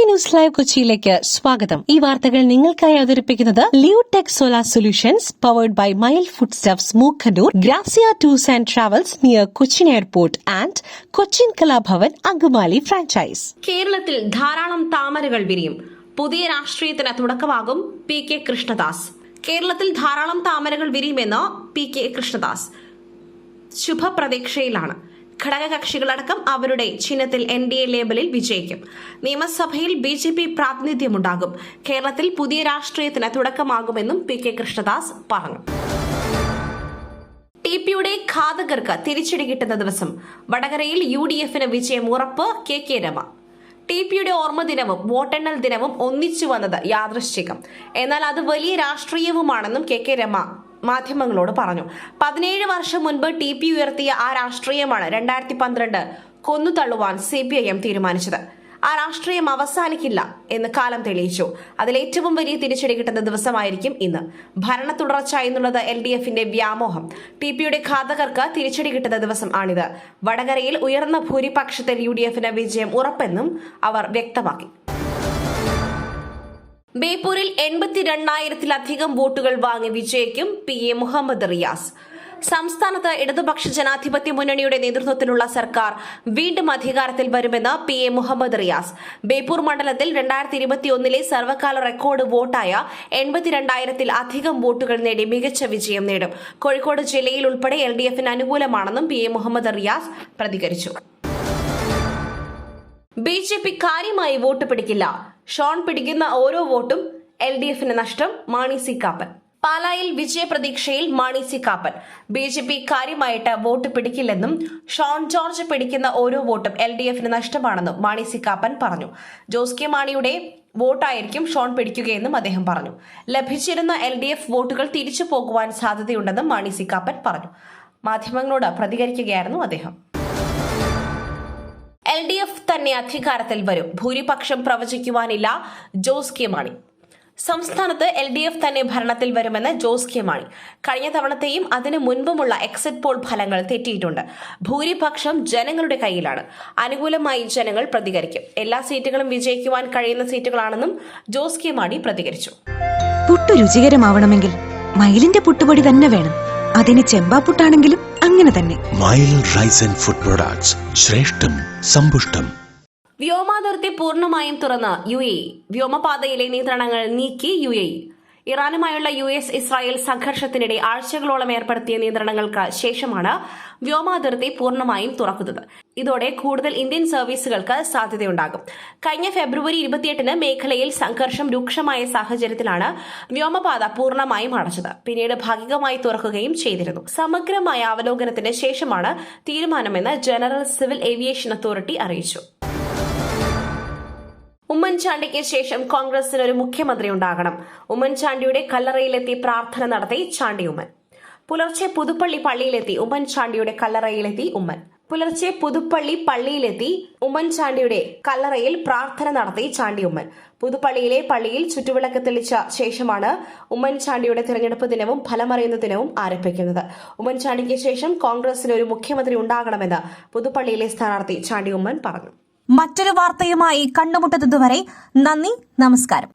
News live കൊച്ചിയിലേക്ക് സ്വാഗതം. ഈ വാർത്തകൾ നിങ്ങൾക്കായി അവതരിപ്പിക്കുന്നത് Leotech solar solutions powered by mile food stuffs Mookkannoor, Grazia tours and travels near Cochin airport and Cochin Kalabhavan Angamaly franchise. കേരളത്തിൽ ധാരാളം താമരകൾ വിരിയും. പുതിയ രാഷ്ട്രീയത്തിന് തുടക്കമാകും പി കെ കൃഷ്ണദാസ്. കേരളത്തിൽ ധാരാളം താമരകൾ വിരിയുമെന്ന് പി കെ കൃഷ്ണദാസ് ശുഭപ്രതീക്ഷയിലാണ്. ഘടകകക്ഷികളടക്കം അവരുടെ ചിഹ്നത്തിൽ NDA ലേബലിൽ വിജയിക്കും. നിയമസഭയിൽ BJP പ്രാതിനിധ്യമുണ്ടാകും. കേരളത്തിൽ പുതിയ രാഷ്ട്രീയത്തിന് തുടക്കമാകുമെന്നും പി കെ കൃഷ്ണദാസ് പറഞ്ഞു. TPയുടെ ഘാതകർക്ക് തിരിച്ചടി കിട്ടുന്ന ദിവസം. വടകരയിൽ UDFന് വിജയം ഉറപ്പ്. KK രമ. TPയുടെ ഓർമ്മ ദിനവും വോട്ടെണ്ണൽ ദിനവും ഒന്നിച്ചു വന്നത് യാദൃശ്ചികം. എന്നാൽ അത് വലിയ രാഷ്ട്രീയവുമാണെന്നും KK രമ മാധ്യമങ്ങളോട് പറഞ്ഞു. 17 വർഷം മുൻപ് TP ഉയർത്തിയ ആ രാഷ്ട്രീയമാണ് 2012 കൊന്നുതള്ളുവാൻ CPIM തീരുമാനിച്ചത്. ആ രാഷ്ട്രീയം അവസാനിക്കില്ല എന്ന് കാലം തെളിയിച്ചു. അതിലേറ്റവും വലിയ തിരിച്ചടി കിട്ടുന്ന ദിവസമായിരിക്കും ഇന്ന്. ഭരണ തുടർച്ച എന്നുള്ളത് LDFന്റെ വ്യാമോഹം. TPയുടെ ഘാതകർക്ക് തിരിച്ചടി കിട്ടുന്ന ദിവസം ആണിത്. വടകരയിൽ ഉയർന്ന ഭൂരിപക്ഷത്തിൽ UDFന് വിജയം ഉറപ്പെന്നും അവർ വ്യക്തമാക്കി. ബേപ്പൂരിൽ 82,000-ലധികം വോട്ടുകൾ വാങ്ങി വിജയിക്കും PA മുഹമ്മദ് റിയാസ്. സംസ്ഥാനത്ത് ഇടതുപക്ഷ ജനാധിപത്യ മുന്നണിയുടെ നേതൃത്വത്തിലുള്ള സർക്കാർ വീണ്ടും അധികാരത്തിൽ വരുമെന്ന് PA മുഹമ്മദ് റിയാസ്. ബേപ്പൂർ മണ്ഡലത്തിൽ 2021 സർവകാല റെക്കോർഡ് വോട്ടായ 82,000-ൽ-അധികം വോട്ടുകൾ നേടി മികച്ച വിജയം നേടും. കോഴിക്കോട് ജില്ലയിൽ ഉൾപ്പെടെ LDFന് അനുകൂലമാണെന്നും PA മുഹമ്മദ് റിയാസ് പ്രതികരിച്ചു. BJP കാര്യമായി വോട്ട് പിടിക്കില്ല. ഷോൺ പിടിക്കുന്ന ഓരോ വോട്ടും LDFന് നഷ്ടം. മാണി സി കാപ്പൻ. പാലായിൽ വിജയപ്രതീക്ഷയിൽ മാണി സി കാപ്പൻ. BJP കാര്യമായിട്ട് വോട്ട് പിടിക്കില്ലെന്നും ഷോൺ ജോർജ് പിടിക്കുന്ന ഓരോ വോട്ടും LDFന് നഷ്ടമാണെന്നും മാണി സി കാപ്പൻ പറഞ്ഞു. ജോസ് കെ മാണിയുടെ വോട്ടായിരിക്കും ഷോൺ പിടിക്കുകയെന്നും അദ്ദേഹം പറഞ്ഞു. ലഭിച്ചിരുന്ന LDF വോട്ടുകൾ തിരിച്ചു പോകുവാൻ സാധ്യതയുണ്ടെന്നും മാണി സി കാപ്പൻ പറഞ്ഞു. മാധ്യമങ്ങളോട് പ്രതികരിക്കുകയായിരുന്നു അദ്ദേഹം. LDF തന്നെ അധികാരത്തിൽ വരും. ഭൂരിപക്ഷം പ്രവചിക്കുവാനില്ല. ജോസ് കെ മാണി. സംസ്ഥാനത്ത് LDF തന്നെ ഭരണത്തിൽ വരുമെന്ന് ജോസ് കെ മാണി. കഴിഞ്ഞ തവണത്തെയും അതിനു മുൻപുമുള്ള എക്സിറ്റ് പോൾ ഫലങ്ങൾ തെറ്റിയിട്ടുണ്ട്. ഭൂരിപക്ഷം ജനങ്ങളുടെ കയ്യിലാണ്. അനുകൂലമായി ജനങ്ങൾ പ്രതികരിക്കും. എല്ലാ സീറ്റുകളും വിജയിക്കുവാൻ കഴിയുന്ന സീറ്റുകളാണെന്നും ജോസ് കെ മാണി പ്രതികരിച്ചു. പുട്ടു രുചികരമാവണമെങ്കിൽ മയിലിന്റെ പുട്ടുപൊടി തന്നെ വേണം. അതിന് ചെമ്പാപ്പുട്ടാണെങ്കിലും അങ്ങനെ തന്നെ. മയിൽ റൈസ് ആൻഡ് ഫുഡ് പ്രൊഡക്ട്സ്, ശ്രേഷ്ഠം സമ്പുഷ്ടം. വ്യോമാതിർത്തി പൂർണ്ണമായും തുറന്ന് UAE. വ്യോമപാതയിലെ നിയന്ത്രണങ്ങൾ നീക്കി UAE. ഇറാനുമായുള്ള US-ഇസ്രായേൽ സംഘർഷത്തിനിടെ ആഴ്ചകളോളം ഏർപ്പെടുത്തിയ നിയന്ത്രണങ്ങൾക്ക് ശേഷമാണ് വ്യോമാതിർത്തി പൂർണ്ണമായും തുറക്കുന്നത്. ഇതോടെ കൂടുതൽ ഇന്ത്യൻ സർവീസുകൾക്ക് സാധ്യതയുണ്ടാകും. കഴിഞ്ഞ ഫെബ്രുവരി 28-ന് മേഖലയിൽ സംഘർഷം രൂക്ഷമായ സാഹചര്യത്തിലാണ് വ്യോമപാത പൂർണ്ണമായും അടച്ചത്. പിന്നീട് ഭാഗികമായി തുറക്കുകയും ചെയ്തിരുന്നു. സമഗ്രമായ അവലോകനത്തിന് ശേഷമാണ് തീരുമാനമെന്ന് ജനറൽ സിവിൽ ഏവിയേഷൻ അതോറിറ്റി അറിയിച്ചു. ഉമ്മൻചാണ്ടിക്ക് ശേഷം കോൺഗ്രസിന് ഒരു മുഖ്യമന്ത്രി ഉണ്ടാകണം. ഉമ്മൻചാണ്ടിയുടെ കല്ലറയിലെത്തി പ്രാർത്ഥന നടത്തി ചാണ്ടി ഉമ്മൻ. പുലർച്ചെ പുതുപ്പള്ളി പള്ളിയിലെത്തി ഉമ്മൻചാണ്ടിയുടെ കല്ലറയിലെത്തി ഉമ്മൻ. പുലർച്ചെ പുതുപ്പള്ളി പള്ളിയിലെത്തി ഉമ്മൻചാണ്ടിയുടെ കല്ലറയിൽ പ്രാർത്ഥന നടത്തി ചാണ്ടി ഉമ്മൻ. പുതുപ്പള്ളിയിലെ പള്ളിയിൽ ചുറ്റുവിളക്ക് തെളിച്ച ശേഷമാണ് ഉമ്മൻചാണ്ടിയുടെ തിരഞ്ഞെടുപ്പ് ദിനവും ഫലമറിയുന്ന ദിനവും ആരംഭിക്കുന്നത്. ഉമ്മൻചാണ്ടിക്ക് ശേഷം കോൺഗ്രസിന് ഒരു മുഖ്യമന്ത്രി ഉണ്ടാകണമെന്ന് പുതുപ്പള്ളിയിലെ സ്ഥാനാർത്ഥി ചാണ്ടി ഉമ്മൻ പറഞ്ഞു. മറ്റൊരു വാർത്തയുമായി കണ്ടുമുട്ടുന്നതുവരെ നന്ദി, നമസ്കാരം.